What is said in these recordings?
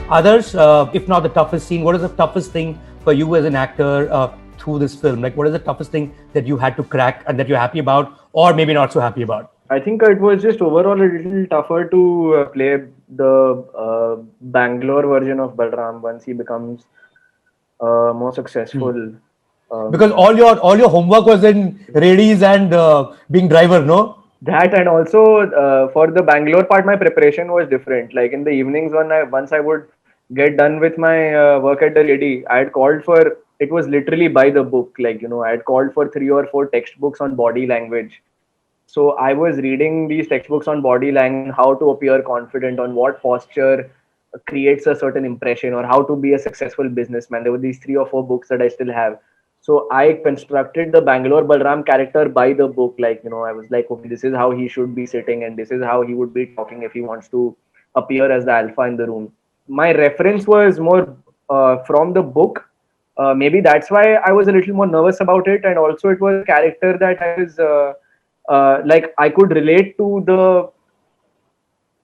Others, if not the toughest scene, what is the toughest thing for you as an actor through this film? Like, what is the toughest thing that you had to crack and that you're happy about, or maybe not so happy about? I think it was just overall a little tougher to play the Bangalore version of Balram once he becomes more successful. Because all your homework was in radies and being driver, no? That, and also for the Bangalore part, my preparation was different. Like in the evenings, when once I would get done with my work at the ready, I had called for, it was literally by the book. Like, I had called for 3 or 4 textbooks on body language. So I was reading these textbooks on body language, how to appear confident, on what posture creates a certain impression, or how to be a successful businessman. There were these 3 or 4 books that I still have. So I constructed the Bangalore Balram character by the book. Like, I was like, okay, this is how he should be sitting, and this is how he would be talking if he wants to appear as the alpha in the room. My reference was more from the book. Maybe that's why I was a little more nervous about it. And also, it was a character that I was like, I could relate to the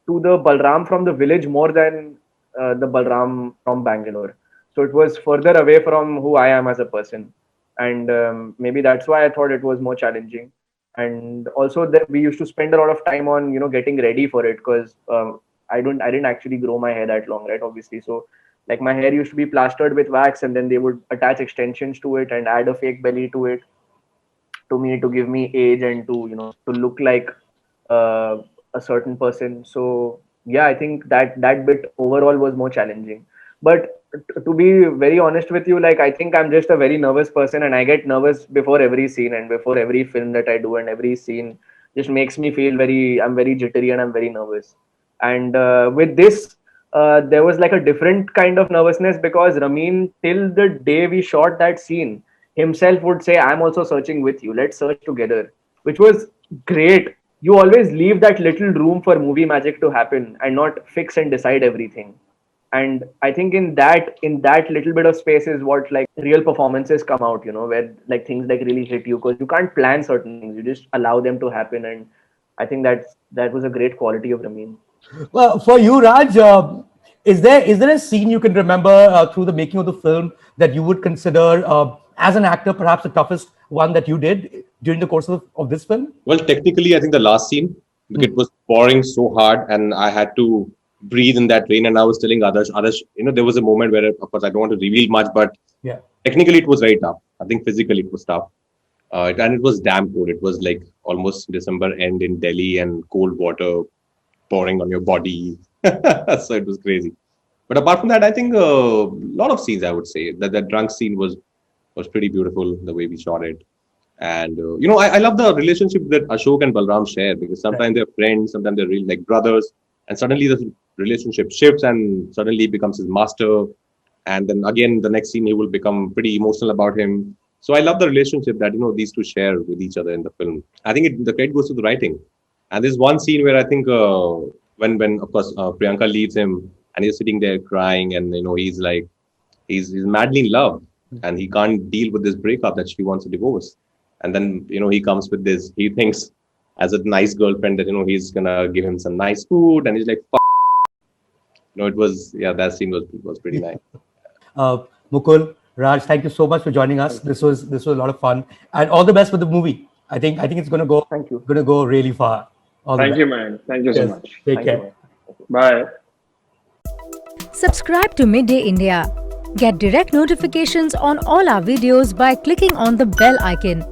Balram from the village more than the Balram from Bangalore. So it was further away from who I am as a person, and maybe that's why I thought it was more challenging. And also that we used to spend a lot of time on getting ready for it, because I didn't actually grow my hair that long, right? Obviously, so like my hair used to be plastered with wax, and then they would attach extensions to it and add a fake belly to it to me to give me age and to to look like uh, a certain person. So yeah, I think that bit overall was more challenging. But to be very honest with you, like, I think I'm just a very nervous person, and I get nervous before every scene and before every film that I do, and every scene just makes me feel I'm very jittery and I'm very nervous. And with this, there was like a different kind of nervousness, because Ramin, till the day we shot that scene, himself would say, I'm also searching with you, let's search together, which was great. You always leave that little room for movie magic to happen and not fix and decide everything. And I think in that little bit of space is what, like, real performances come out, where like things like really hit you, because you can't plan certain things, you just allow them to happen. And I think that was a great quality of Ramin. Well, for you, Raj, is there a scene you can remember through the making of the film that you would consider as an actor perhaps the toughest one that you did during the course of this film? Well, technically, I think the last scene, because it was pouring so hard and I had to breathe in that rain. And I was telling Adarsh, there was a moment where, of course, I don't want to reveal much, but Yeah. technically it was very tough. I think physically it was tough. And it was damn cold. It was like almost December end in Delhi, and cold water pouring on your body. So it was crazy. But apart from that, I think a lot of scenes, I would say that drunk scene was pretty beautiful, the way we shot it. And I love the relationship that Ashok and Balram share, because sometimes they're friends, sometimes they're really like brothers, and suddenly the relationship shifts, and suddenly he becomes his master. And then again, the next scene, he will become pretty emotional about him. So I love the relationship that these two share with each other in the film. I think the credit goes to the writing. And there's one scene where I think when of course Priyanka leaves him, and he's sitting there crying, and he's like he's madly in love, and he can't deal with this breakup that she wants a divorce. And then he comes with this. He thinks, as a nice girlfriend, that he's gonna give him some nice food, and he's like, "Fuck." It was, yeah, that scene was pretty nice. Mukul, Raj, thank you so much for joining us. This was a lot of fun, and all the best with the movie. I think it's Thank you. going to go really far. All the Thank best. you, man. Thank you so Yes. much. Take Thank care. you. Bye. Subscribe to Midday India. Get direct notifications on all our videos by clicking on the bell icon.